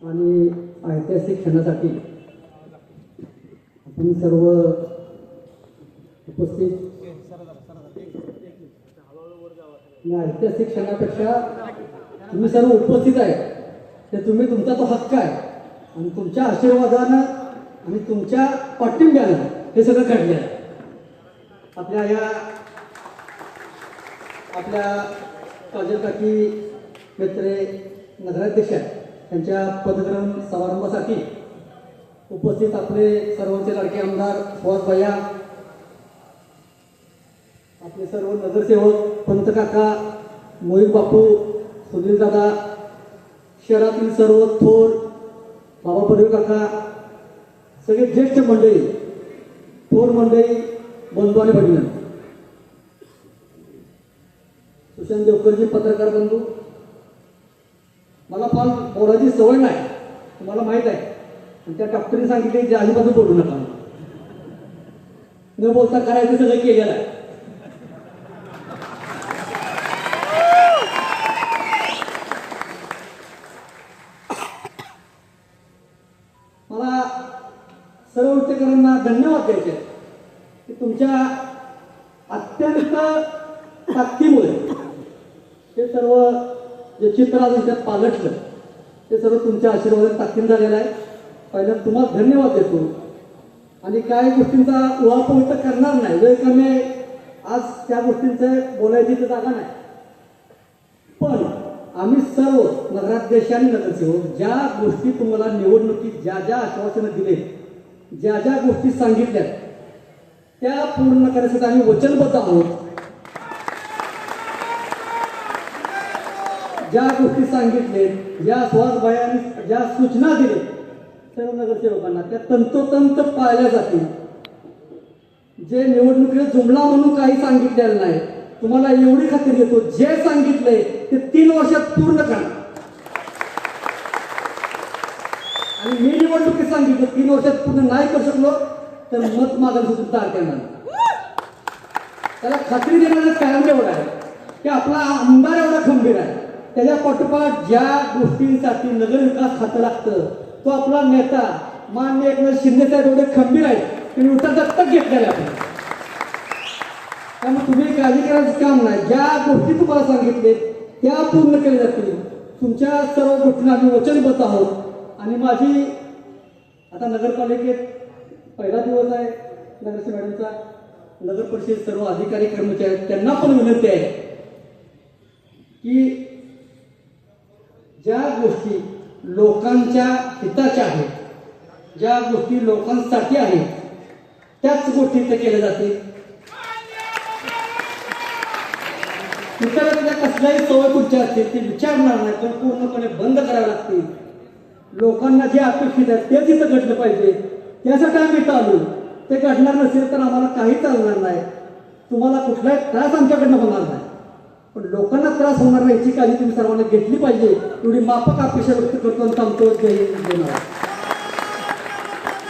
आणि ऐतिहासिक क्षणासाठी आपण सर्व उपस्थित ऐतिहासिक क्षणापेक्षा तुम्ही सर्व उपस्थित आहे ते तुम्ही तुमचा तो हक्क आहे आणि तुमच्या आशीर्वादानं आणि तुमच्या पाठिंब्यानं हे सगळं घडलं आहे. आपल्या काजल काकी मित्रे नगराध्यक्ष त्यांच्या पदग्रहण समारंभासाठी उपस्थित आपले सर्वांचे लाडके आमदार सुहास भैया, आपले सर्व नगरसेवक पंत काका, मोहित बापू, सुनील दादा, शहरातील सर्व थोर बाबा पडवे काका, सगळे ज्येष्ठ मंडळी, थोर मंडळी, बंधू आणि भगिनी, सुशांत देवकरजी पत्रकार बंधू, मला फार बोलायची सवय नाही तुम्हाला माहित आहे. त्या डॉक्टरने सांगितले जे आजूबाजू बोलू नका, न बोलता करायचं सगळं केलेलं आहे. मला सर्व विद्यार्थ्यांना धन्यवाद द्यायचे की तुमच्या अत्यंत ताकदीमुळे हे सर्व जे चित्र आज त्यात पालटलं ते सर्व तुमच्या आशीर्वादात ताकदीन झालेलं आहे. पहिल्यांदा तुम्हाला धन्यवाद देतो आणि काही गोष्टींचा उहापोह तर करणार नाही, वेळ कमी आहे, आज त्या गोष्टींचं बोलायची तर जागा नाही. पण आम्ही सर्व नगराध्यक्ष आणि नगरसेवक ज्या गोष्टी तुम्हाला निवडणुकीत ज्या ज्या आश्वासनं दिले, ज्या ज्या गोष्टी सांगितल्या त्या पूर्ण करण्यासाठी आम्ही वचनबद्ध आहोत. ज्या गोष्टी सांगितले, ज्या सुहासभाईंनी ज्या सूचना दिल्या सर्व नगरसेवकांना त्या तंतोतंत पाळल्या जातील. जे निवडणुकीत जुमला म्हणून काही सांगितलेलं नाही, तुम्हाला एवढी खात्री देतो जे सांगितलंय ते 3 वर्षात पूर्ण करा. आणि मी निवडणुकीत सांगितलं 3 वर्षात पूर्ण नाही करू शकलो तर मत मागायला सुद्धा तयार करणार. त्याला खात्री देण्याचं कारण एवढं आहे की आपला आमदार एवढा खंबीर आहे, त्याच्या पाठोपाठ ज्या गोष्टींसाठी नगरविकास खातं लागतं तो आपला नेता माननीय एकनाथ शिंदे साहेब एवढे खंबीर आहेत की उठा दत्तक घेतलेला आहे. त्यामुळे तुम्ही काळजी करायचं काम नाही, ज्या गोष्टी तुम्हाला सांगितले त्या पूर्ण केल्या जातील. तुमच्या सर्व गोष्टींना आम्ही वचनबद्ध आहोत. आणि माझी आता नगरपालिकेत पहिला दिवस आहे नगरसेवक मॅडमचा, नगर परिषद सर्व अधिकारी कर्मचारी त्यांना पण विनंती आहे की ज्या गोष्टी लोकांच्या हिताच्या आहेत, ज्या गोष्टी लोकांसाठी आहेत त्याच गोष्टी इथे केल्या जातील. इतरांच्या कसल्याही सवय तुमच्या असतील ते विचारणार नाही, पण पूर्णपणे बंद करावे लागतील. लोकांना जे अपेक्षित आहे तेच इथं घडलं पाहिजे, त्यासाठी आम्ही इथं आलो. ते घडणार नसेल तर आम्हाला काही चालणार नाही. तुम्हाला कुठलाही त्रास आमच्याकडनं होणार नाही, पण लोकांना त्रास होणार नाही याची काळजी तुम्ही सर्वांना घेतली पाहिजे. एवढी माफक अपेक्षा व्यक्त करतो आणि थांबतो. जय हिंद, जय महाराष्ट्र.